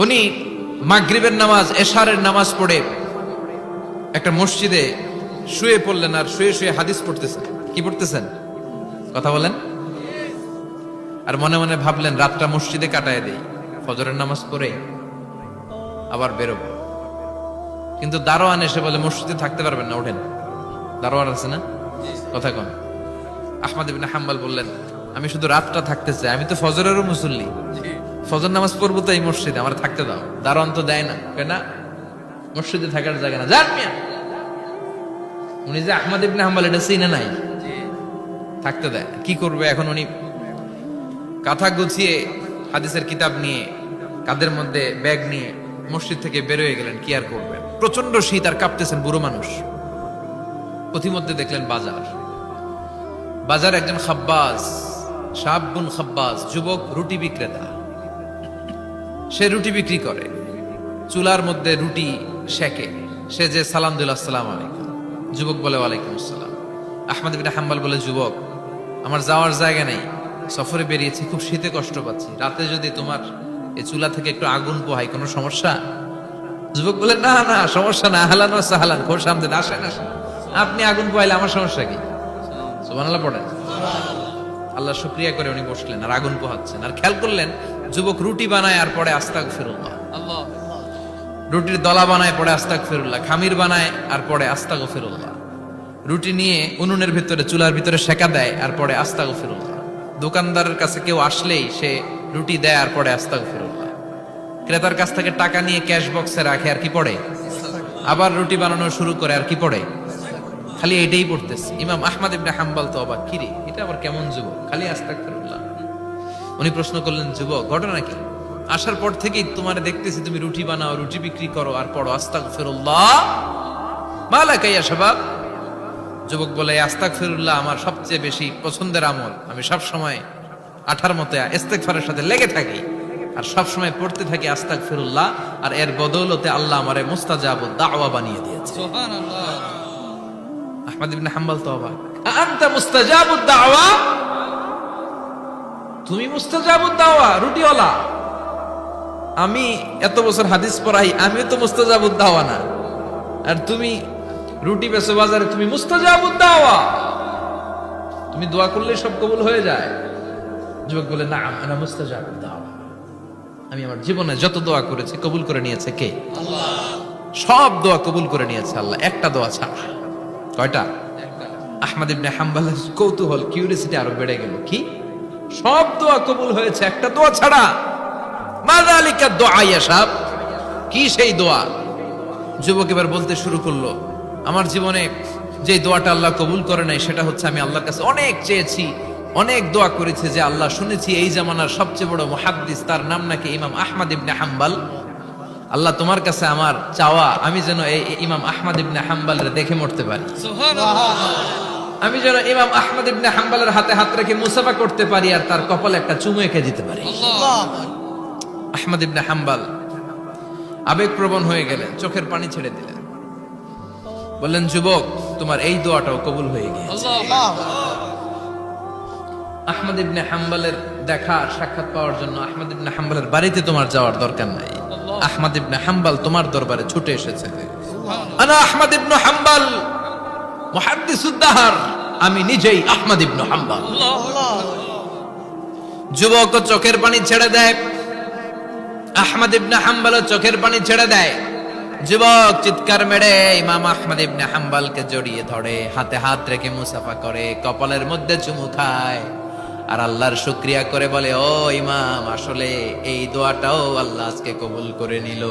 উনি মাগরিবের নামাজ এশারের নামাজ পড়ে একটা মসজিদে শুয়ে পড়লেন, আর শুয়ে শুয়ে হাদিস পড়তেছেন। কি পড়তেছেন? কথা বলেন। আর মনে মনে ভাবলেন রাতটা মসজিদে কাটায় দেই, ফজরের নামাজ পড়ে আবার বেরোবো। কিন্তু দারোয়ান এসে বলে মসজিদে থাকতে পারবেন না, ওঠেন। দারোয়ান আছে না? কথা কন। আহমদ ইবনে হাম্বল বললেন আমি শুধু রাতটা থাকতে চাই, আমি তো ফজরেরও মুসল্লি, ফজর নামাজ পড়বো তো এই মসজিদে, আমার থাকতে দাও। দারোয়ান তো দেয় না, কেনা মসজিদে থাকার জায়গা না, যান মিয়া। উনি যে আহমদ ইবনে হাম্বল এটা চিনে নাই, থাকতে দেয়। কি করবে এখন? উনি কাঁথা গুছিয়ে হাদিসের কিতাব নিয়ে কাঁধের মধ্যে ব্যাগ নিয়ে মসজিদ থেকে বেরোয় গেলেন। কি আর করবেন, প্রচন্ড শীত, আর কাঁপতেছেন, বুড়ো মানুষ। পথিমধ্যে দেখলেন বাজার, বাজার একজন খাব্বাজ, শাবুন খাব্বাজ, যুবক রুটি বিক্রেতা। সে রুটি বিক্রি করে, চুলার মধ্যে রুটি সেকে। সে যে সালাম দিল আসসালামু আলাইকুম, যুবক বলে ওয়ালাইকুম আসসালাম। আহমদ ইবনে হাম্বল বলে যুবক আমার যাওয়ার জায়গা নেই, সফরে বেরিয়েছি, খুব শীতে কষ্ট পাচ্ছি, রাতে যদি তোমার এই চুলা থেকে একটু আগুন পোহাই কোনো সমস্যা? যুবক বলে না না সমস্যা না, আহলান ওয়া সাহলান, খোশ আমদেদ, আসেন আসেন, আপনি আগুন পোহাইলে আমার সমস্যা কি? সুবহানাল্লাহ পড়েন। আল্লাহ শুকরিয়া করে উনি বসলেন আর আগুন পোহাচ্ছেন। আর খেয়াল করলেন যুবক রুটি বানায় আর পরে আস্তাগফিরুল্লাহ, রুটির দলা বানায় পরে আস্তাগফিরুল্লাহ, খামির বানায় আর পরে আস্তাগফিরুল্লাহ, রুটি নিয়ে উনুনের ভিতরে চুলার ভিতরে সেকা দেয় আর পরে আস্তাগফিরুল্লাহ। দোকানদারের কাছে কেউ আসলেই সে রুটি দেয় আর পরে আস্তাগফিরুল্লাহ। ক্রেতার কাছ থেকে টাকা নিয়ে ক্যাশ বক্সে রাখে আর কি পড়ে? আবার রুটি বানানো শুরু করে আর কি পড়ে? খালি এটাই পড়তেছে। ইমাম আহমদ ইবনে হাম্বল তো অবাক, কিরে এটা আবার কেমন যুবক, খালি আস্তাগফিরুল্লাহ। উনি প্রশ্ন করলেন যুবক ঘটনা কি? আসার পর থেকেই তোমারে দেখতেছি তুমি রুটি বানাও, রুটি বিক্রি করো আর পড়ো আস্তাগফিরুল্লাহ, মালাকা ইয়া শাবাব। যুবক বলে আস্তাগফিরুল্লাহ আমার সবচেয়ে বেশি পছন্দের আমল, আমি সব সময় আঠার মতো ইস্তেগফারের সাথে লেগে থাকি আর সব সময় পড়তে থাকি আস্তাগফিরুল্লাহ, আর এর বদৌলতে আল্লাহ আমারে মুস্তাজাবুদ দাওয়া বানিয়ে দিয়েছে। সুবহানাল্লাহ। আহমদ ইবনে হাম্বল তো অবাক, আনতা মুস্তাজাবুদ দাওয়া, তুমি মুস্তাজাবুদ দাওয়া, রুটিওয়ালা। আমি এত বছর হাদিস পড়াই, আমিও তো মুস্তাজাবুদ দাওয়া না, আর তুমি রুটি বেচো বাজারে, তুমি মুস্তাজাবুদ দাওয়া, তুমি দোয়া করলে সব কবুল হয়ে যায়। যুবক বলে না আনা মুস্তাজাবুদ দাওয়া, আমি আমার জীবনে যত দোয়া করেছি কবুল করে নিয়েছে কে? আল্লাহ। সব দোয়া কবুল করে নিয়েছে আল্লাহ, একটা দোয়া ছাড়া। কয়টা? আহমদ ইবনে হাম্বলের কৌতূহল, কিউরিওসিটি আরো বেড়ে গেল। কি? সব দোয়া কবুল হয়েছে, একটা দোয়া ছাড়া। মাযালিকা দুআ ইয়া শাব, কি সেই দোয়া? যুবক এবার বলতে শুরু করলো আমার জীবনে যে দোয়াটা আল্লাহ কবুল করে নাই সেটা হচ্ছে আমি আল্লাহর কাছে অনেক চেয়েছি, অনেক দোয়া করেছি যে আল্লাহ, শুনেছি এই জামানার সবচেয়ে বড় মুহাদ্দিস, তার নাম নাকি ইমাম আহমদ ইবনে হাম্বল। আল্লাহ তোমার কাছে আমার চাওয়া আমি যেন এই ইমাম আহমদ ইবনে হাম্বলের দেখে মরতে পারি। সুবহানাল্লাহ। আমি যেন ইমাম আহমদ ইবনে হাম্বলের হাতে হাত রেখে মুসাফা করতে পারি আর তার কপালে একটা চুমু এঁকে দিতে পারি। আল্লাহ। আহমদ ইবনে হাম্বল আবেগপ্রবণ হয়ে গেলেন, চোখের পানি ছেড়ে দিলেন, বললেন যুবক তোমার এই দোয়াটাও কবুল হয়ে গিয়েছে। আহমদ ইবনে হাম্বলের দেখা সাক্ষাৎ পাওয়ার জন্য আহমদ ইবনে হাম্বলের বাড়িতে তোমার যাওয়ার দরকার নাই, আহমদ ইবনে হাম্বল তোমার দরবারে ছুটে এসেছে। আনা আহমদ ইবনে হাম্বল মুহাদ্দিসুদ দাহর, আমি নিজেই আহমদ ইবনে হাম্বল। যুবক চোখের পানি ছেড়ে দেয়, আহমদ ইবনে হাম্বল চোখের পানি ছেড়ে দেয়। যুবক চিৎকার মেরে ইমাম আহমদ ইবনে হাম্বলকে জড়িয়ে ধরে, হাতে হাত রেখে মুসাফা করে, কপালের মধ্যে চুমু খায় আর আল্লাহর শুকরিয়া করে বলে ও ইমাম, আসলে এই দোয়াটাও আল্লাহ আজকে কবুল করে নিল।